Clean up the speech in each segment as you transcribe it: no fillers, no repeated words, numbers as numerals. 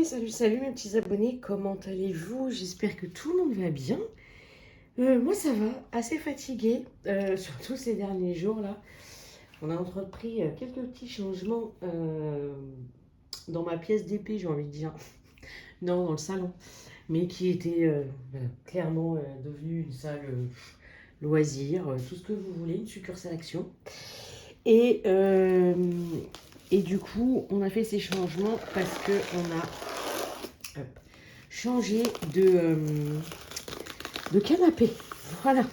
Salut, salut mes petits abonnés, comment allez-vous? J'espère que tout le monde va bien. Moi ça va, assez fatiguée, surtout ces derniers jours là. On a entrepris quelques petits changements dans ma pièce d'épée, j'ai envie de dire. Non, dans le salon, mais qui était clairement devenue une salle loisir, tout ce que vous voulez, une succursale action. Et, euh, et du coup, on a fait ces changements parce que on a changé de canapé. Voilà.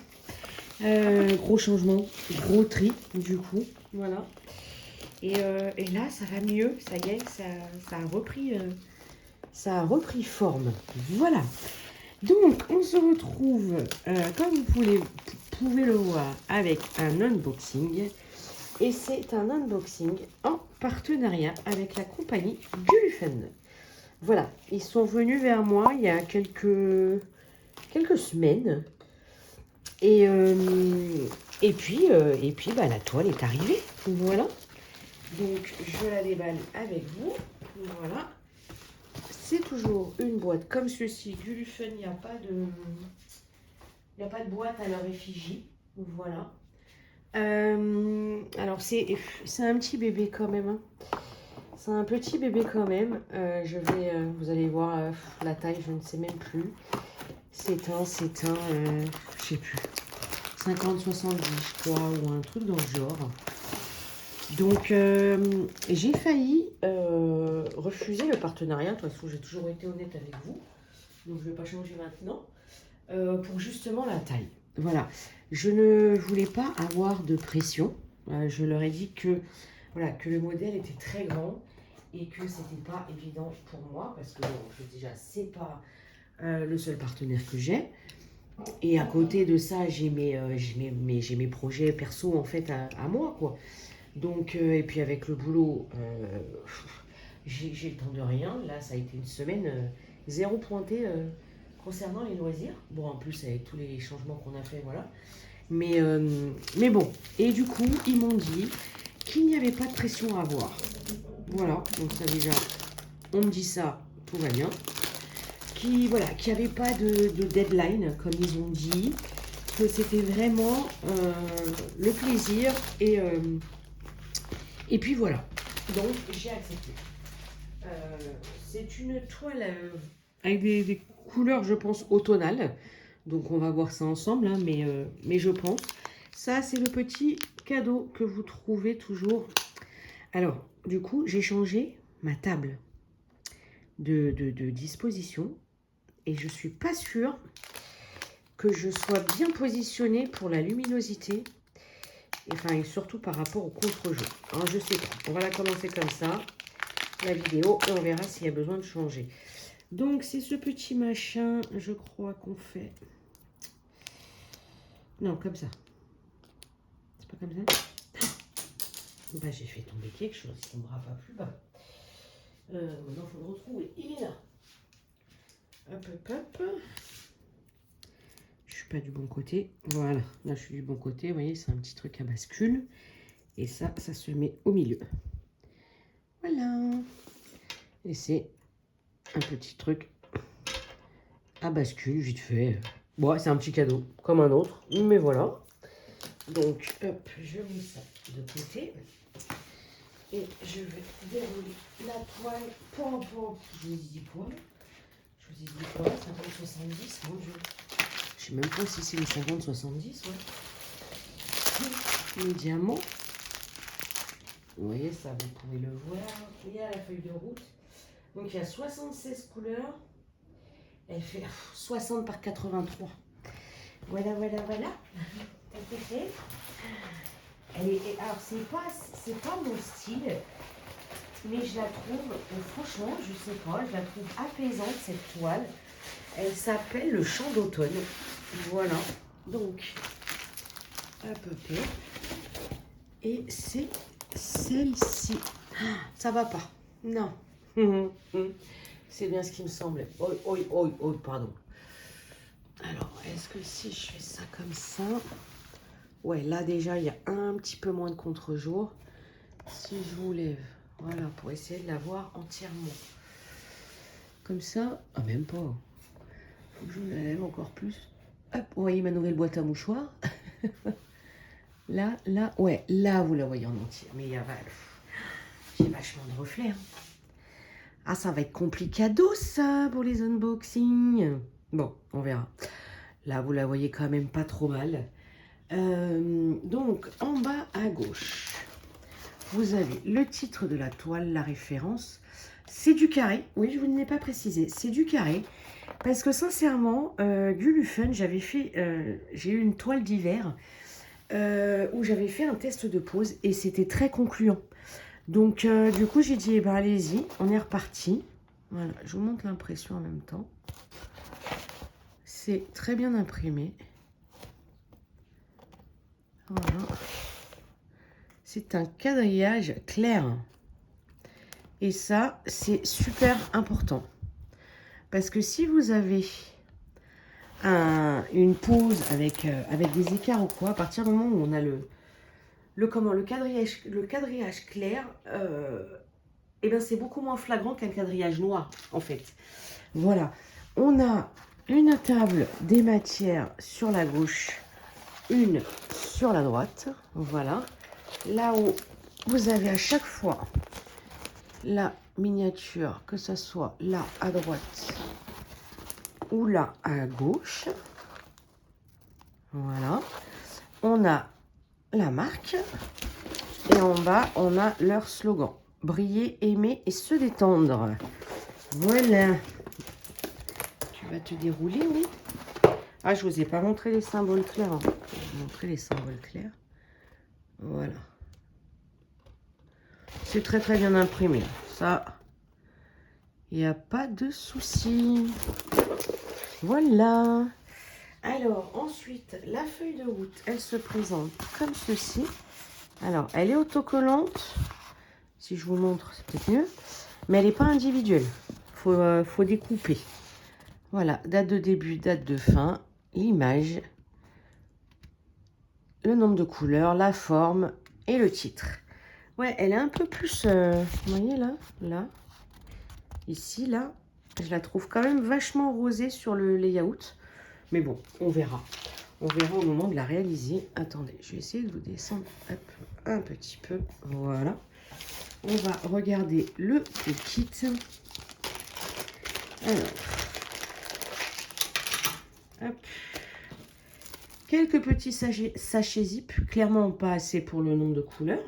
Gros changement, gros tri du coup. Voilà. Et là, ça va mieux. Ça y est, ça a repris forme. Voilà. Donc, on se retrouve, comme pouvez le voir, avec un unboxing. Et c'est un unboxing en partenariat avec la compagnie Gulufen. Voilà, ils sont venus vers moi il y a quelques semaines. Et, euh, et puis bah, la toile est arrivée. Voilà. Donc je la déballe avec vous. Voilà. C'est toujours une boîte comme ceci. Gulufen, il n'y a pas de. Il n'y a pas de boîte à leur effigie. Voilà. Alors c'est un petit bébé quand même. Hein. C'est un petit bébé quand même. Vous allez voir la taille, je ne sais même plus. C'est un, je sais plus, 50-70 je crois, ou un truc dans le genre. Donc j'ai failli refuser le partenariat. De toute façon, j'ai toujours été honnête avec vous. Donc je ne vais pas changer maintenant. Pour justement la taille. Voilà. Je ne voulais pas avoir de pression. Je leur ai dit que, voilà, que le modèle était très grand et que c'était pas évident pour moi parce que bon, déjà c'est pas le seul partenaire que j'ai. Et à côté de ça, j'ai mes projets perso en fait à moi quoi. Donc et puis avec le boulot, j'ai le temps de rien. Là, ça a été une semaine zéro pointé concernant les loisirs. Bon, en plus avec tous les changements qu'on a fait, voilà. Mais bon. Et du coup, ils m'ont dit qu'il n'y avait pas de pression à avoir. Voilà. Donc ça déjà, on me dit ça, tout va bien. Voilà, qu'il n'y avait pas de deadline, comme ils ont dit, que c'était vraiment le plaisir et puis voilà. Donc j'ai accepté. C'est une toile avec des couleurs, je pense, automnales. Donc on va voir ça ensemble, hein, mais je pense. Ça, c'est le petit cadeau que vous trouvez toujours. Alors, du coup, j'ai changé ma table de disposition. Et je ne suis pas sûre que je sois bien positionnée pour la luminosité. Et surtout par rapport au contre-jour. Alors, je sais pas. On va la commencer comme ça, la vidéo, et on verra s'il y a besoin de changer. Donc, c'est ce petit machin, je crois qu'on fait... Non, comme ça. C'est pas comme ça? Bah, j'ai fait tomber quelque chose. Il tombera pas plus bas. Maintenant, il faut le retrouver. Il est là. Hop, hop, hop. Je suis pas du bon côté. Voilà. Là, je suis du bon côté. Vous voyez, c'est un petit truc à bascule. Et ça se met au milieu. Voilà. Et c'est un petit truc à bascule, vite fait. Bon, c'est un petit cadeau, comme un autre. Mais voilà. Donc, hop, je mets ça de côté. Et je vais dérouler la toile. Je vous ai dit quoi? Je vous ai dit quoi? 50-70, mon Dieu. Je sais même pas si c'est les 50-70, ouais. Le diamant. Vous voyez ça, vous pouvez le voir. Il y a la feuille de route. Donc il y a 76 couleurs. Elle fait 60 par 83. Voilà, voilà, voilà. Alors c'est pas mon style, mais je la trouve, franchement, je sais pas, je la trouve apaisante cette toile. Elle s'appelle le Chant d'automne. Voilà. Donc, hop, hop, hop. Et c'est celle-ci. Ah, ça va pas. Non. C'est bien ce qui me semblait. Oh, oh, oh, oh, pardon. Alors, est-ce que si je fais ça comme ça... Ouais, là déjà, il y a un petit peu moins de contre-jour. Si je vous lève, voilà, pour essayer de la voir entièrement. comme ça. Ah, même pas. Faut que je me la lève encore plus. Hop, vous voyez ma nouvelle boîte à mouchoirs. Là, ouais, là, vous la voyez en entier. Mais il y a... J'ai vachement de reflets. Hein. Ah, ça va être complicado, ça, pour les unboxings. Bon, on verra. Là, vous la voyez quand même pas trop mal. Donc, en bas à gauche, vous avez le titre de la toile, la référence. C'est du carré. Oui, je vous ne l'ai pas précisé. C'est du carré. Parce que sincèrement, Gulufun, j'ai eu une toile d'hiver où j'avais fait un test de pose et c'était très concluant. Donc, du coup, j'ai dit, eh ben, allez-y, on est reparti. Voilà, je vous montre l'impression en même temps. C'est très bien imprimé. Voilà. C'est un quadrillage clair. Et ça, c'est super important. Parce que si vous avez une pose avec des écarts ou quoi, à partir du moment où on a le quadrillage clair, et ben c'est beaucoup moins flagrant qu'un quadrillage noir, en fait. Voilà. On a une table des matières sur la gauche, une sur la droite. Voilà. Là où vous avez à chaque fois la miniature, que ce soit là à droite ou là à gauche. Voilà. On a la marque et en bas, on a leur slogan. Briller, aimer et se détendre. Voilà. Tu vas te dérouler, oui. Ah, je vous ai pas montré les symboles clairs. Hein. Je vais vous montrer les symboles clairs. Voilà. C'est très très bien imprimé. Ça, il n'y a pas de souci. Voilà. Alors, ensuite, la feuille de route, elle se présente comme ceci. Alors, elle est autocollante. Si je vous montre, c'est peut-être mieux. Mais elle n'est pas individuelle. Faut découper. Voilà, date de début, date de fin, l'image, le nombre de couleurs, la forme et le titre. Ouais, elle est un peu plus... vous voyez là, ici, là. Je la trouve quand même vachement rosée sur le layout. Mais bon, on verra. On verra au moment de la réaliser. Attendez, je vais essayer de vous descendre un petit peu. Voilà. On va regarder le kit. Alors, hop. Quelques petits sachets zip. Clairement pas assez pour le nombre de couleurs.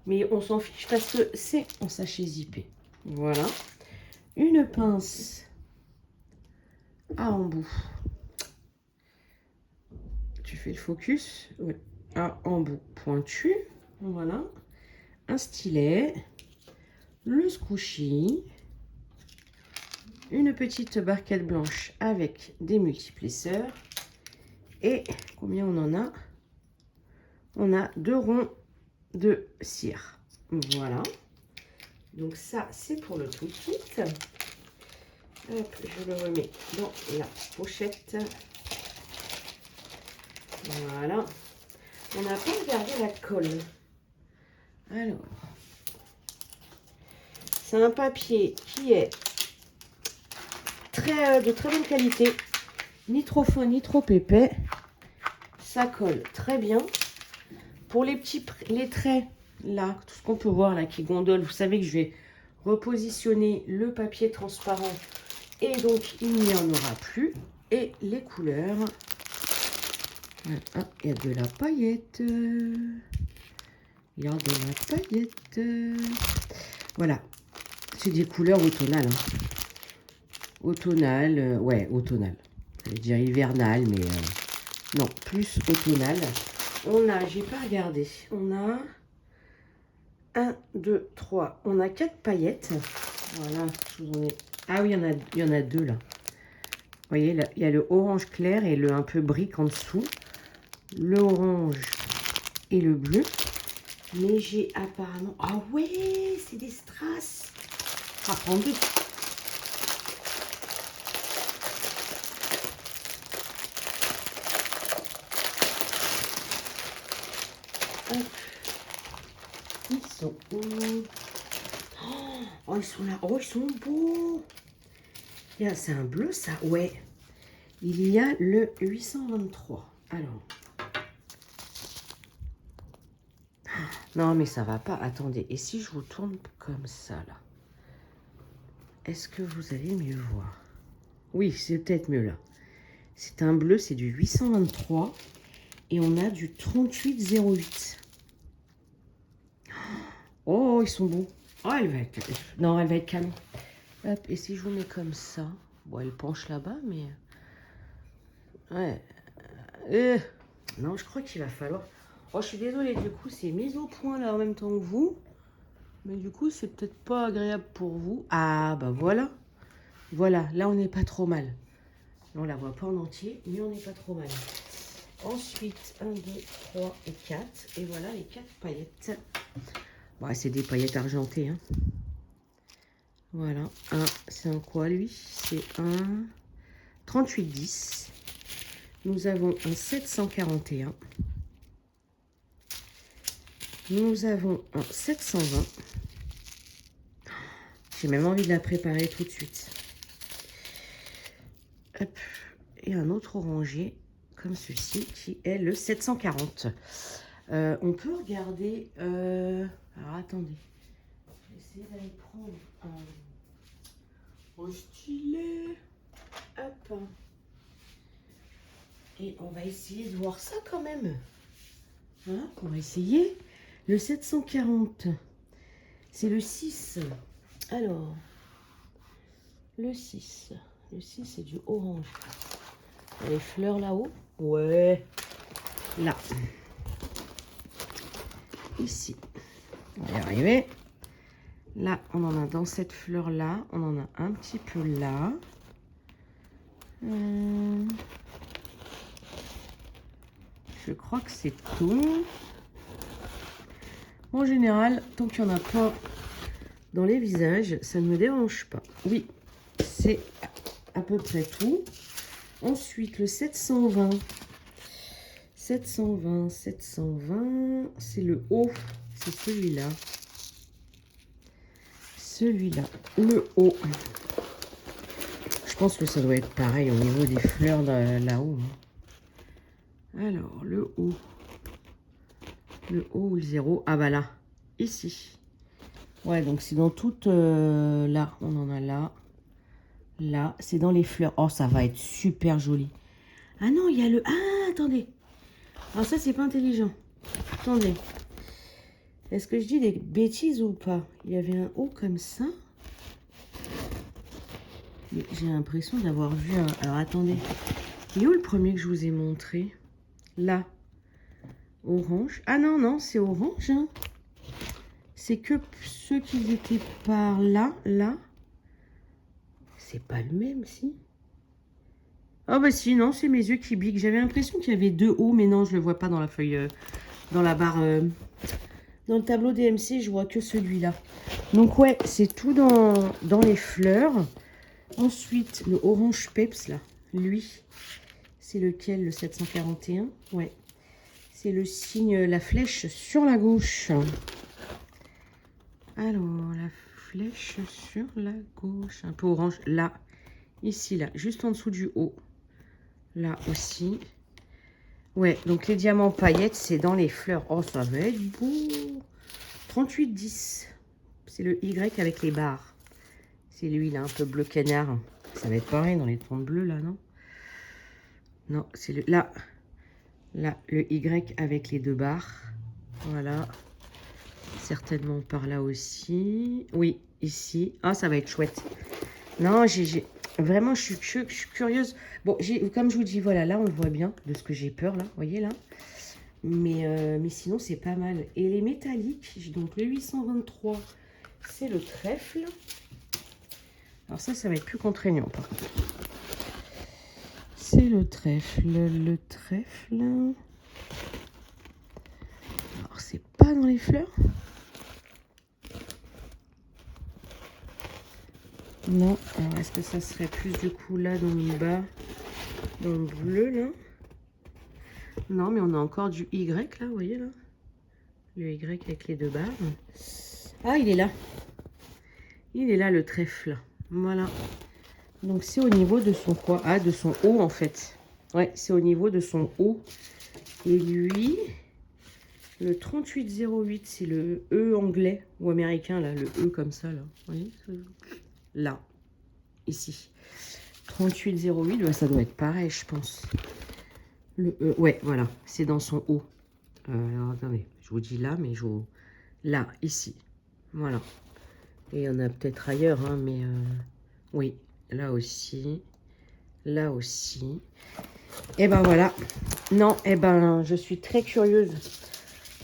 Mais on s'en fiche parce que c'est en sachet zippé. Voilà. Une pince à embout. Tu fais le focus. Oui. À embout pointu. Voilà. Un stylet. Le squishy. Une petite barquette blanche avec des multiplesseurs. Et combien on en a? On a 2 ronds de cire. Voilà. Donc ça, c'est pour le tout kit. Hop, je le remets dans la pochette. Voilà. On n'a pas regardé la colle. Alors, c'est un papier qui est de très bonne qualité. Ni trop fin, ni trop épais. Ça colle très bien. Pour les traits, là, tout ce qu'on peut voir là qui gondole, vous savez que je vais repositionner le papier transparent et donc il n'y en aura plus. Et les couleurs, ah, il y a de la paillette. Il y a de la paillette. Voilà, c'est des couleurs automnales. Hein. Automnales, ouais, automnales. Je vais dire hivernales, mais non, plus automnales. On a, j'ai pas regardé, on a 1, 2, 3, on a 4 paillettes. Voilà, je vous en ai... Ah oui, il y en a 2 là. Vous voyez, là, il y a le orange clair et le un peu brique en dessous. Le orange et le bleu. Mais j'ai apparemment... Ah ouais, c'est des strass. Ah, prendre deux. Ils sont où? Oh, ils sont là. Oh, ils sont beaux. C'est un bleu, ça? Ouais. Il y a le 823. Alors. Non, mais ça va pas. Attendez. Et si je vous tourne comme ça, là? Est-ce que vous allez mieux voir? Oui, c'est peut-être mieux, là. C'est un bleu, c'est du 823. Et on a du 3808. Oh, ils sont beaux. Oh, elle va être... Non, elle va être canon. Hop, et si je vous mets comme ça? Bon, elle penche là-bas, mais... Ouais. Non, je crois qu'il va falloir... Oh, je suis désolée, du coup, c'est mis au point là en même temps que vous. Mais du coup, c'est peut-être pas agréable pour vous. Ah, bah voilà. Voilà, là, on n'est pas trop mal. On la voit pas en entier, mais on n'est pas trop mal. Ensuite, 1, 2, 3 et 4. Et voilà les 4 paillettes. Bon, c'est des paillettes argentées. Hein. Voilà. C'est un quoi, lui? C'est un 3810. Nous avons un 741. Nous avons un 720. J'ai même envie de la préparer tout de suite. Hop. Et un autre orangé, comme ceci, qui est le 740. On peut regarder... Alors, attendez. Je vais essayer d'aller prendre un stylet. Hop. Et on va essayer de voir ça quand même. Hein, on va essayer. Le 740, c'est le 6. Alors, le 6. Le 6, c'est du orange. Les fleurs là-haut. Ouais. Là. Ici. On va y arriver. Là, on en a dans cette fleur-là. On en a un petit peu là. Je crois que c'est tout. En général, tant qu'il n'y en a pas dans les visages, ça ne me dérange pas. Oui, c'est à peu près tout. Ensuite, le 720. 720, 720, c'est le haut. C'est celui-là. Celui-là, le haut. Je pense que ça doit être pareil au niveau des fleurs là-haut. Alors, le haut. Le haut ou le 0. Ah bah là, ici. Ouais, donc c'est dans toutes... là, on en a là. Là, c'est dans les fleurs. Oh, ça va être super joli. Ah non, il y a le... Ah, attendez. Alors ça, c'est pas intelligent. Attendez. Est-ce que je dis des bêtises ou pas? Il y avait un haut comme ça. J'ai l'impression d'avoir vu un... Alors, attendez. Il est où le premier que je vous ai montré? Là. Orange. Ah non, non, c'est orange. Hein. C'est que ceux qui étaient par là, là. C'est pas le même, si. Ah bah si, non, c'est mes yeux qui biquent. J'avais l'impression qu'il y avait deux hauts, mais non, je le vois pas dans la feuille, dans la barre, dans le tableau DMC, je vois que celui-là. Donc ouais, c'est tout dans les fleurs. Ensuite, le orange peps, là, lui, c'est lequel, le 741? Ouais. C'est le signe, la flèche sur la gauche. Alors, la flèche sur la gauche. Un peu orange. Là, ici, là. Juste en dessous du haut. Là aussi. Ouais, donc les diamants paillettes, c'est dans les fleurs. Oh, ça va être beau. 3810. C'est le Y avec les barres. C'est lui, là, un peu bleu canard. Ça va être pareil dans les tons bleus, là, non? Non, c'est le... Là. Là, le Y avec les deux barres. Voilà. Certainement par là aussi. Oui, ici. Ah, ça va être chouette. Non, vraiment, je suis curieuse. Bon, comme je vous dis, voilà, là, on le voit bien de ce que j'ai peur, là. Vous voyez, là. Mais sinon, c'est pas mal. Et les métalliques, donc le 823, c'est le trèfle. Alors ça va être plus contraignant, par contre. C'est le trèfle. Le trèfle. Alors, c'est pas dans les fleurs. Non. Alors, est-ce que ça serait plus du coup là, dans le bas, dans le bleu, là? Non, mais on a encore du Y, là, vous voyez, là? Le Y avec les deux barres. Ah, il est là. Il est là, le trèfle. Voilà. Donc c'est au niveau de son quoi? Ah, de son haut en fait. Ouais, c'est au niveau de son haut. Et lui, le 3808, c'est le E anglais ou américain, là, le E comme ça, là. Vous voyez? Là, ici. 3808, bah, ça doit être pareil, je pense. Le E, ouais, voilà, c'est dans son haut. Alors, attendez, je vous dis là, mais je vous... Là, ici. Voilà. Et il y en a peut-être ailleurs, hein, mais... oui, là aussi. Là aussi. Et ben voilà. Non, et ben, je suis très curieuse.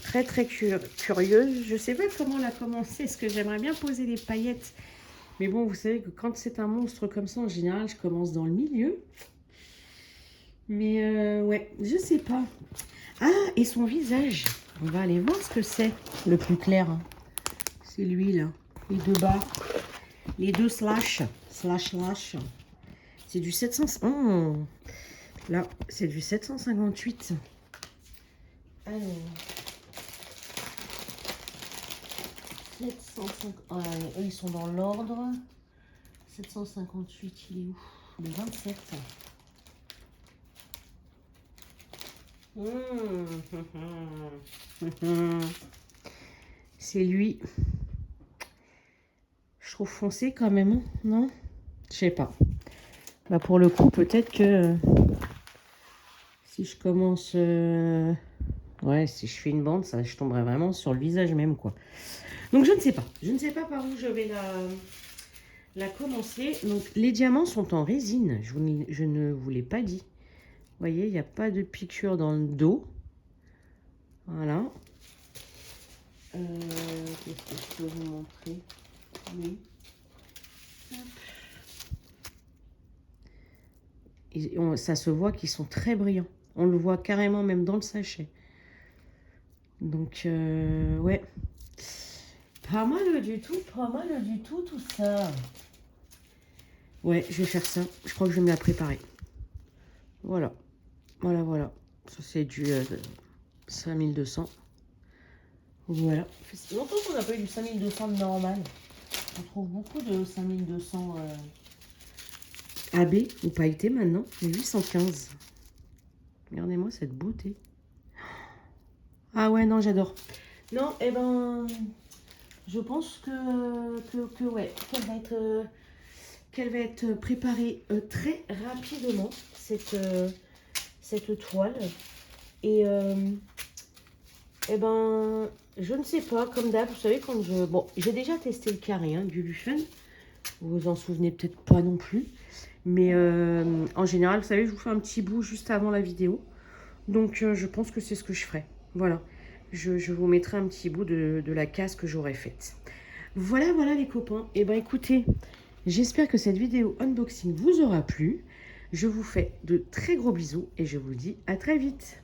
Très curieuse. Je sais pas comment la commencer. Est-ce que j'aimerais bien poser des paillettes? Mais bon, vous savez que quand c'est un monstre comme ça, en général, je commence dans le milieu. Mais ouais, je sais pas. Ah, et son visage. On va aller voir ce que c'est, le plus clair. Hein. C'est lui, là. Les deux bas. Les deux slash. Slash. C'est du 700... Oh. Là, c'est du 758. Alors... 750... Ah, eux, ils sont dans l'ordre. 758, il est où? Le 27. C'est lui. Je trouve foncé quand même, non? Je sais pas. Bah pour le coup, peut-être que si je commence... ouais, si je fais une bande, ça, je tomberai vraiment sur le visage même, quoi. Donc, je ne sais pas. Je ne sais pas par où je vais la commencer. Donc, les diamants sont en résine. Je ne vous l'ai pas dit. Vous voyez, il n'y a pas de piqûre dans le dos. Voilà. Qu'est-ce que je peux vous montrer? Oui. Ça se voit qu'ils sont très brillants. On le voit carrément même dans le sachet. Donc, ouais. Pas mal du tout tout ça. Ouais, je vais faire ça. Je crois que je vais me la préparer. Voilà. Voilà. Ça, c'est du 5200. Voilà. C'est longtemps qu'on n'a pas eu du 5200 de normal. On trouve beaucoup de 5200 AB ou pailleté maintenant. 815. Regardez-moi cette beauté. Ah ouais, non, j'adore. Non, et ben, je pense que ouais, qu'elle va être préparée très rapidement, cette toile. Et ben, je ne sais pas, comme d'hab, vous savez, quand je... Bon, j'ai déjà testé le carré du Lufen. Vous vous en souvenez peut-être pas non plus. Mais en général, vous savez, je vous fais un petit bout juste avant la vidéo. Donc, je pense que c'est ce que je ferai. Voilà. Je vous mettrai un petit bout de la casse que j'aurais faite. Voilà les copains. Et ben écoutez, j'espère que cette vidéo unboxing vous aura plu. Je vous fais de très gros bisous et je vous dis à très vite.